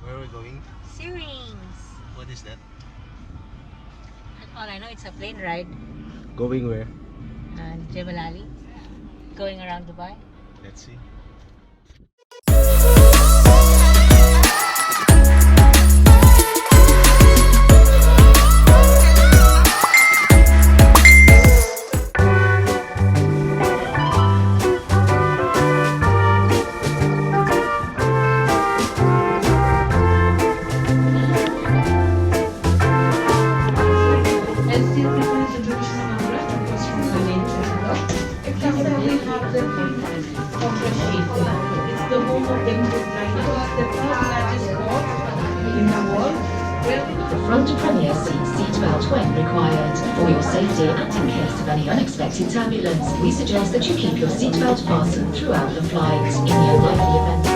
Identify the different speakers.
Speaker 1: Where are we going?
Speaker 2: Seawings.
Speaker 1: What is that?
Speaker 2: All I know, it's a plane ride.
Speaker 1: Going where?
Speaker 2: And Jebel Ali. Going around Dubai.
Speaker 1: Let's see.
Speaker 3: It's the home of the first largest port in the world.
Speaker 4: The front premier seatbelt when required. For your safety and in case of any unexpected turbulence, we suggest that you keep your seatbelt fastened throughout the flight. In the unlikely event